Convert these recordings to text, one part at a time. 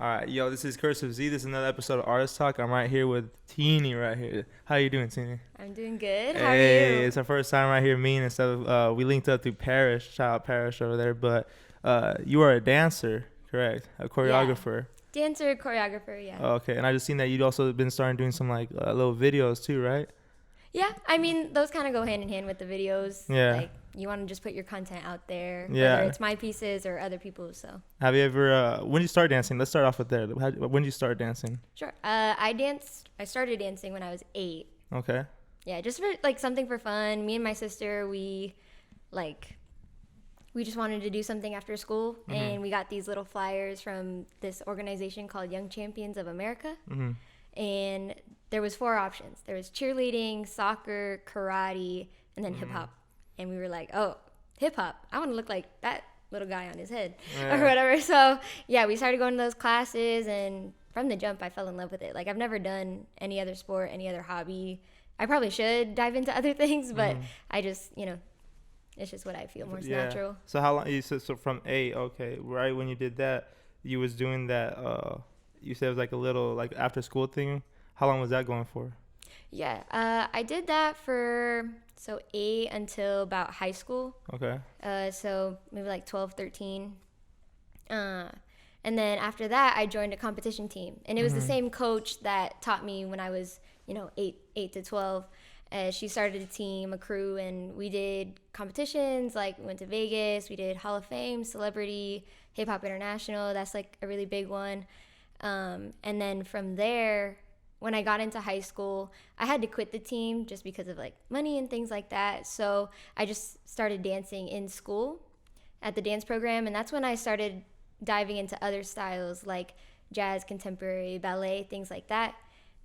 All right, yo, this is Cursive Z. This is another episode of Artist Talk. I'm right here with Teeny right here. How you doing, Teeny? I'm doing good. How are Hey, you? it's our first time right here meeting and stuff. We linked up through Parrish, shout out Parrish over there. But you are a dancer, correct? A Yeah. choreographer. Dancer, choreographer, yeah. Okay, and I just seen that you'd also been starting doing some like little videos too, right? Yeah, I mean, those kind of go hand in hand with the videos. Yeah. Like, you want to just put your content out there, Yeah. whether it's my pieces or other people's, so. Have you ever? When did you start dancing? Let's start off with there. When did you start dancing? Sure. I started dancing when I was 8. Okay. Yeah, just for, like, something for fun. Me and my sister, we just wanted to do something after school, and we got these little flyers from this organization called Young Champions of America. And there was 4 options. There was cheerleading, soccer, karate, and then hip hop. And we were like, oh, hip hop. I want to look like that little guy on his head or whatever. So yeah, we started going to those classes, and from the jump, I fell in love with it. Like, I've never done any other sport, any other hobby. I probably should dive into other things, but I just, it's just what I feel more natural. So how long? You said so from 8. Okay, right when you did that, you was doing that. You said it was like a little like after school thing. How long was that going for? Yeah, I did that for 8 until about high school. Okay. So maybe like 12, 13. And then after that, I joined a competition team, and it was the same coach that taught me when I was 8 to 12. She started a team, a crew, and we did competitions. Like, we went to Vegas. We did Hall of Fame, Celebrity, Hip Hop International. That's like a really big one. And then from there, when I got into high school, I had to quit the team just because of like money and things like that. So I just started dancing in school at the dance program, and that's when I started diving into other styles like jazz, contemporary, ballet, things like that.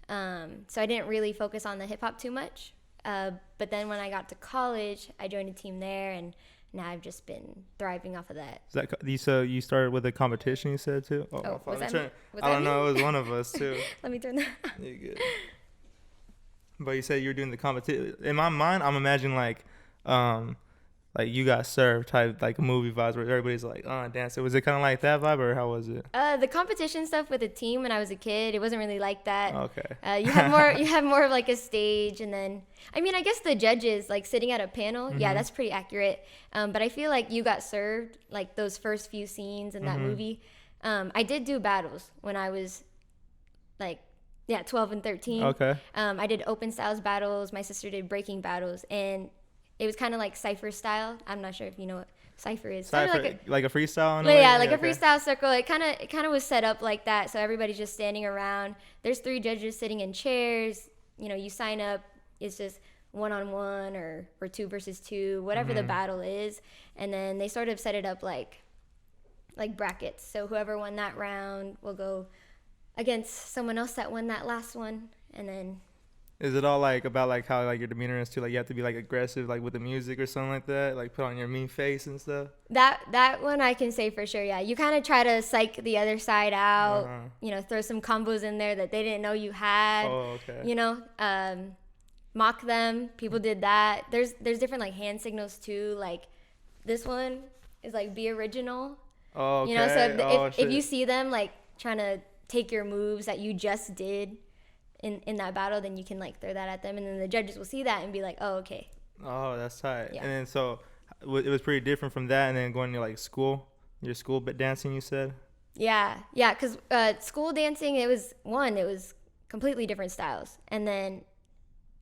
So I didn't really focus on the hip hop too much. But then when I got to college, I joined a team there, and now I've just been thriving off of that. So you started with a competition, you said too? Oh, was that I don't know. It was one of us too. Let me turn that. You're good. But you said you were doing the competition. In my mind, I'm imagining like you got served type, like movie vibes where everybody's like, dancing. Was it kind of like that vibe, or how was it? The competition stuff with the team when I was a kid, it wasn't really like that. Okay. You have more of like a stage, and then, I mean, I guess the judges, like sitting at a panel, yeah, that's pretty accurate. But I feel like you got served like those first few scenes in that movie. I did do battles when I was like, 12 and 13. Okay. I did open styles battles. My sister did breaking battles, and it was kind of like cypher style. I'm not sure if you know what cypher is. Cypher, like a freestyle? Yeah, like a freestyle circle. It kind of was set up like that, so everybody's just standing around. There's 3 judges sitting in chairs. You sign up. It's just 1-on-1 or 2 versus 2, whatever the battle is. And then they sort of set it up like brackets. So whoever won that round will go against someone else that won that last one, and then. Is it all like about like how like your demeanor is too? Like you have to be like aggressive like with the music or something like that? Like put on your mean face and stuff? That one I can say for sure, yeah. You kind of try to psych the other side out, throw some combos in there that they didn't know you had. Oh, okay. Mock them. People did that. There's different like hand signals too. Like this one is like be original. Oh, okay. So if you see them like trying to take your moves that you just did in that battle, then you can like throw that at them, and then the judges will see that and be like, oh, okay. Oh, that's tight. Yeah. And then so it was pretty different from that, and then going to like school, your school dancing, you said? Yeah, because school dancing, it was completely different styles, and then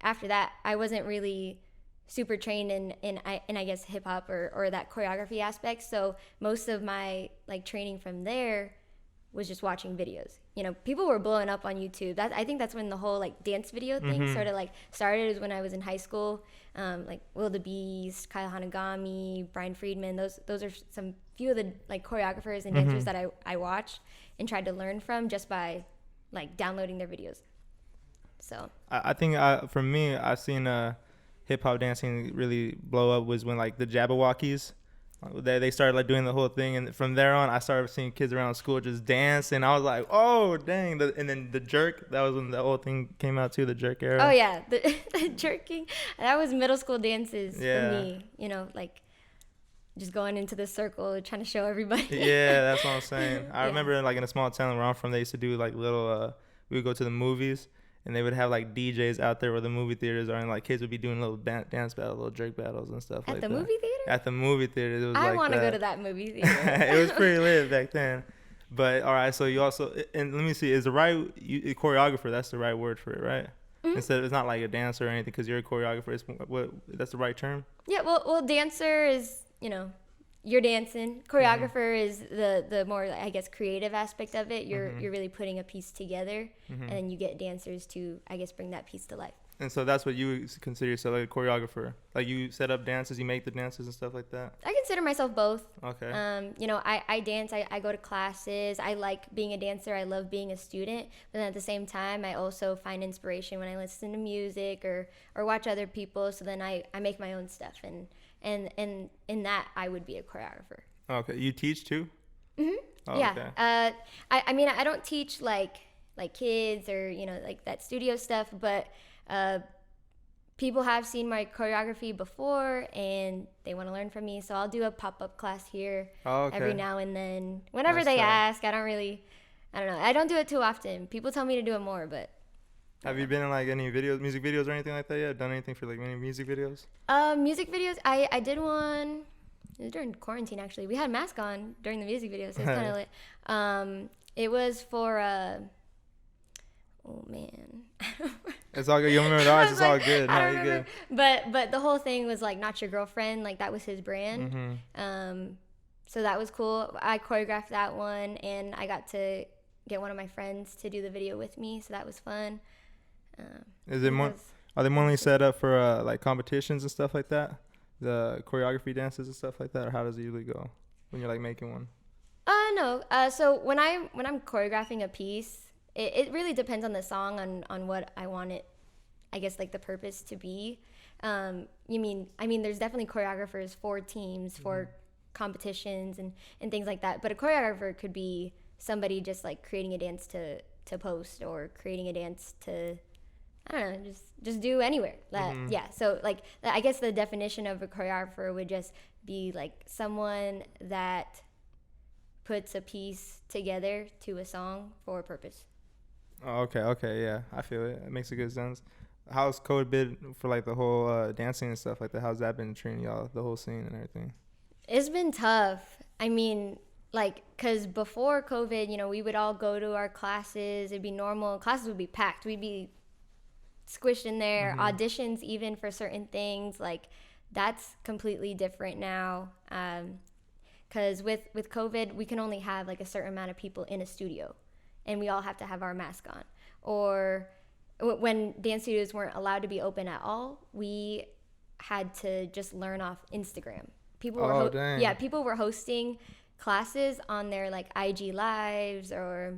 after that, I wasn't really super trained in I guess hip hop or that choreography aspect. So most of my like training from there was just watching videos. People were blowing up on YouTube. I think that's when the whole like dance video thing sort of like started, is when I was in high school. Like Will the Beast, Kyle Hanagami, Brian Friedman. Those are some few of the like choreographers and dancers that I watched and tried to learn from just by like downloading their videos. So I think for me, I've seen hip hop dancing really blow up was when like the Jabberwockies. They started like doing the whole thing, and from there on, I started seeing kids around school just dance, and I was like, "Oh, dang!" And then the jerk, that was when the whole thing came out too, the jerk era. Oh yeah, the jerking. That was middle school dances for me. Like just going into the circle trying to show everybody. Yeah, that's what I'm saying. I Yeah. remember like in a small town where I'm from, they used to do like little. We would go to the movies, and they would have like DJs out there where the movie theaters are, and like kids would be doing little dance battles, little Drake battles and stuff At like the that. movie theater? At the movie theater, it was I like want to that. go to that movie theater. It was pretty lit back then. But all right, so you also, and let me see, is the right choreographer? That's the right word for it, right? Mhm. Instead of, it's not like a dancer or anything because you're a choreographer. It's, what that's the right term? Yeah, well, dancer is, you're dancing. Choreographer is the more, I guess, creative aspect of it. You're really putting a piece together, and then you get dancers to, I guess, bring that piece to life. And so that's what you would consider yourself, like a choreographer. Like you set up dances, you make the dances and stuff like that. I consider myself both. Okay. I dance. I go to classes. I like being a dancer. I love being a student. But then at the same time, I also find inspiration when I listen to music or watch other people. So then I make my own stuff. And in that, I would be a choreographer. Okay. You teach too? Mm-hmm. Oh, Yeah. Okay. I mean, I don't teach like kids or, like that studio stuff, but people have seen my choreography before and they want to learn from me. So I'll do a pop-up class here every now and then. Whenever That's they tight. ask, I don't know. I don't do it too often. People tell me to do it more, but. Have you been in like any videos, music videos or anything like that yet? Done anything for like any music videos? Music videos, I did one. It was during quarantine, actually. We had a mask on during the music video, so it's kind of lit. It was for, oh man. It's all good. You don't remember the artist. It's all good. I No, don't you're remember. But the whole thing was like Not Your Girlfriend. Like that was his brand. Mm-hmm. So that was cool. I choreographed that one, and I got to get one of my friends to do the video with me. So that was fun. Is it more? Are they mainly set up for like competitions and stuff like that? The choreography dances and stuff like that, or how does it usually go when you're like making one? No. So when I'm choreographing a piece, it really depends on the song, on what I want it, I guess, like the purpose to be. I mean, there's definitely choreographers for teams, for competitions and things like that. But a choreographer could be somebody just like creating a dance to post, or creating a dance to, I don't know, just do anywhere. Yeah. So like, I guess the definition of a choreographer would just be like someone that puts a piece together to a song for a purpose. Oh, okay, yeah, I feel it. It makes a good sense. How's COVID been for like the whole dancing and stuff like that? How's that been treating y'all, the whole scene and everything? It's been tough. I mean, like, because before COVID, we would all go to our classes. It'd be normal. Classes would be packed. We'd be squished in there. Auditions even for certain things. Like, that's completely different now. Because with COVID, we can only have like a certain amount of people in a studio. And we all have to have our mask on. Or when dance studios weren't allowed to be open at all, we had to just learn off Instagram. People were people were hosting classes on their like IG lives or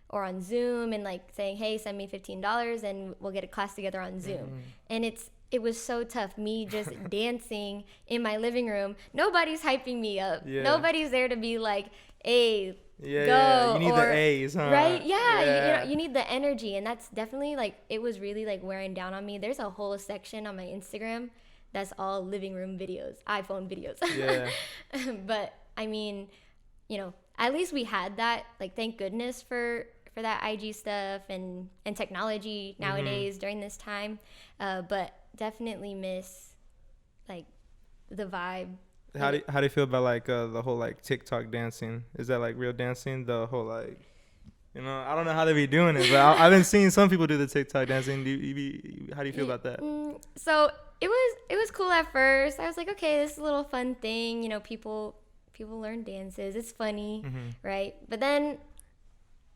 on Zoom, and like saying, hey, send me $15 and we'll get a class together on Zoom. And it was so tough, me just dancing in my living room. Nobody's hyping me up. Nobody's there to be like, hey, go. Yeah. You need the A's, huh? Right? Yeah. You need the energy. And that's definitely like, it was really like wearing down on me. There's a whole section on my Instagram that's all living room videos, iPhone videos. Yeah. But I mean, at least we had that. Like, thank goodness for that IG stuff and technology nowadays during this time. But definitely miss like the vibe. How do you feel about like the whole like TikTok dancing? Is that like real dancing? The whole like, I don't know how they be doing it, but I've been seeing some people do the TikTok dancing. How do you feel about that? So it was cool at first. I was like, okay, this is a little fun thing. People learn dances. It's funny, right? But then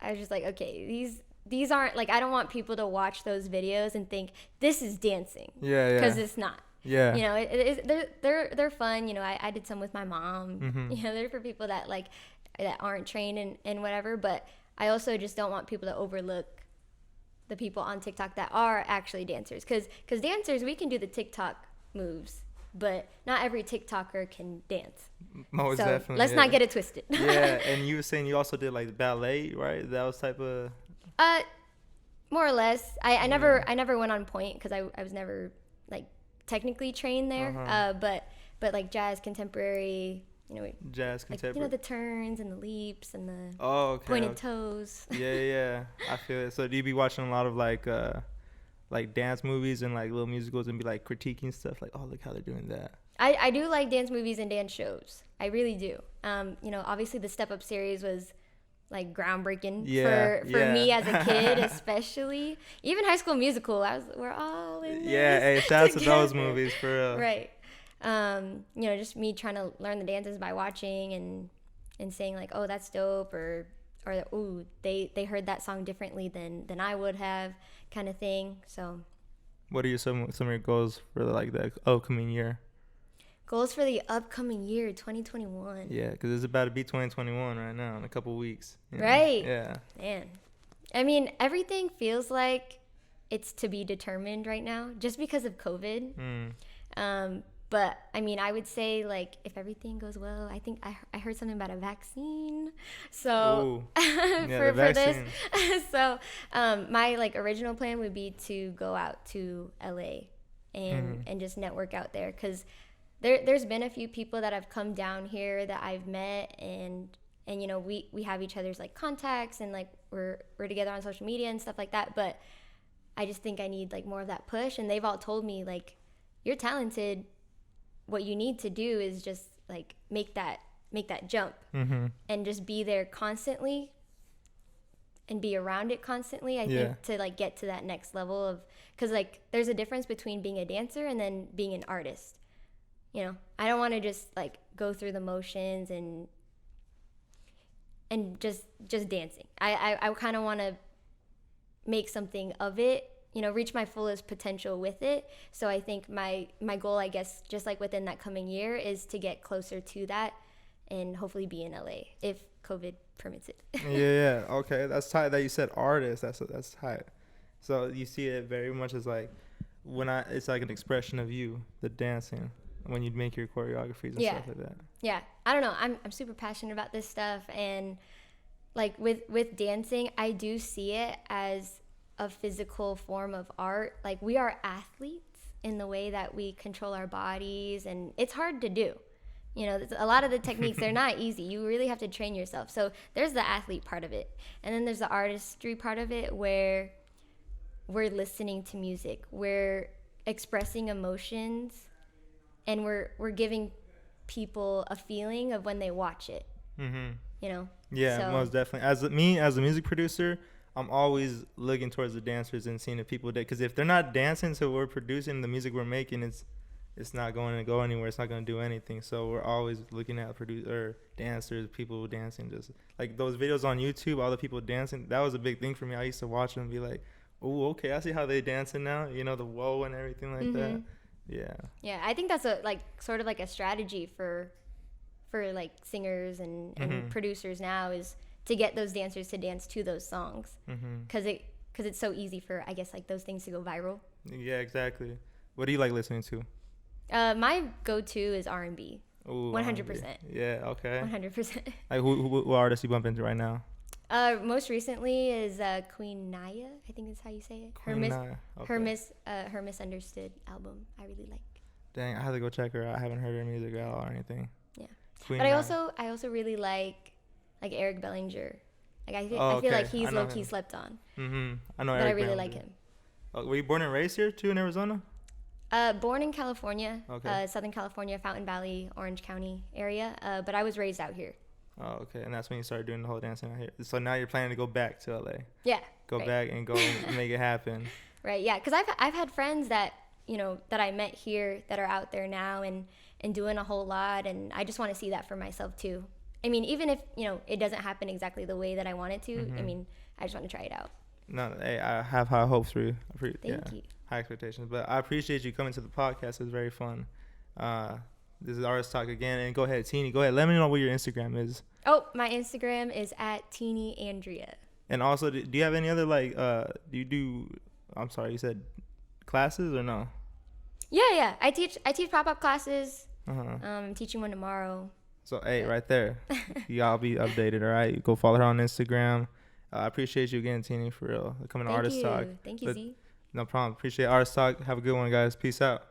I was just like, okay, these aren't like, I don't want people to watch those videos and think this is dancing. Yeah. Because it's not. Yeah. They're fun. I did some with my mom. They're for people that like that aren't trained and whatever. But I also just don't want people to overlook the people on TikTok that are actually dancers. Because dancers, we can do the TikTok moves, but not every TikToker can dance. Most so definitely. Let's not get it twisted. Yeah, and you were saying you also did like ballet, right? That was type of. More or less. I never went on point because I was never like technically trained there. But like jazz, contemporary, Jazz like contemporary. the turns and the leaps and the Oh, okay. pointed toes. Yeah. I feel it. So do you be watching a lot of like dance movies and like little musicals and be like critiquing stuff like, oh, look how they're doing that? I do like dance movies and dance shows. I really do. Obviously the Step Up series was like groundbreaking for me as a kid, especially. Even High School Musical, we're all in this. Yeah, hey, shout out to together. those movies for real. Right. Just me trying to learn the dances by watching and saying like, oh, that's dope, or ooh, they heard that song differently than I would have, kind of thing. So what are some of your goals for like the upcoming year? Goals for the upcoming year, 2021. Yeah, because it's about to be 2021 right now in a couple weeks. Right. Yeah. Man. I mean, everything feels like it's to be determined right now just because of COVID. But I mean, I would say like if everything goes well, I think I heard something about a vaccine. So for this, so my like original plan would be to go out to LA and just network out there, because there's been a few people that have come down here that I've met, and we have each other's like contacts, and like we're together on social media and stuff like that. But I just think I need like more of that push, and they've all told me like, you're talented. What you need to do is just like make that jump and just be there constantly and be around it constantly. I think to like get to that next level of, because like there's a difference between being a dancer and then being an artist. I don't want to just like go through the motions and just dancing. I kind of want to make something of it, reach my fullest potential with it. So I think my goal, I guess, just like within that coming year, is to get closer to that and hopefully be in LA if COVID permits it. Yeah. Okay, that's tight that you said artist. That's tight. So you see it very much as like it's like an expression of you, the dancing, when you make your choreographies and stuff like that. Yeah. I don't know. I'm super passionate about this stuff, and like with dancing, I do see it as a physical form of art. Like, we are athletes in the way that we control our bodies, and it's hard to do. A lot of the techniques, they're not easy. You really have to train yourself. So there's the athlete part of it, and then there's the artistry part of it, where we're listening to music, we're expressing emotions, and we're giving people a feeling of when they watch it. Yeah, so, most definitely. As a music producer, I'm always looking towards the dancers and seeing if people did, because if they're not dancing, so we're producing the music we're making, it's not going to go anywhere. It's not going to do anything. So we're always looking at dancers, people dancing, just like those videos on YouTube, all the people dancing. That was a big thing for me. I used to watch them and be like, oh, okay, I see how they dancing now. The whoa and everything like that. Yeah, I think that's a like sort of like a strategy for like singers and producers now, is to get those dancers to dance to those songs, because it's so easy for, I guess, like those things to go viral. Yeah, exactly. What do you like listening to? My go-to is R&B. 100%. Yeah, okay. 100%. Like who artists you bump into right now? Most recently is Queen Naya. I think that's how you say it. Her Misunderstood album, I really like. Dang, I have to go check her out. I haven't heard her music at all or anything. Yeah. But I also really like Eric Bellinger. Like I feel like he's low key slept on. I know Eric. But I really Bellinger. like him. Were you born and raised here too in Arizona? Born in California, Southern California, Fountain Valley, Orange County area. But I was raised out here. Oh, okay. And that's when you started doing the whole dancing out here. So now you're planning to go back to LA. Yeah. Go back and go make it happen. Right. Yeah. Because I've had friends that that I met here that are out there now and doing a whole lot, and I just want to see that for myself too. I mean, even if it doesn't happen exactly the way that I want it to, I mean, I just want to try it out. No, hey, I have high hopes for you. Thank you. High expectations, but I appreciate you coming to the podcast. It was very fun. This is Artist Talk again, and go ahead, Teeny. Go ahead. Let me know what your Instagram is. Oh, my Instagram is @TeenyAndrea. And also, do you have any other do you do? I'm sorry, you said classes or no? Yeah. I teach pop-up classes. I'm teaching one tomorrow. So hey, right there, y'all be updated. All right, go follow her on Instagram. I appreciate you again, Teeny, for real. Coming to Artist Talk. Thank you, Z. No problem. Appreciate Artist Talk. Have a good one, guys. Peace out.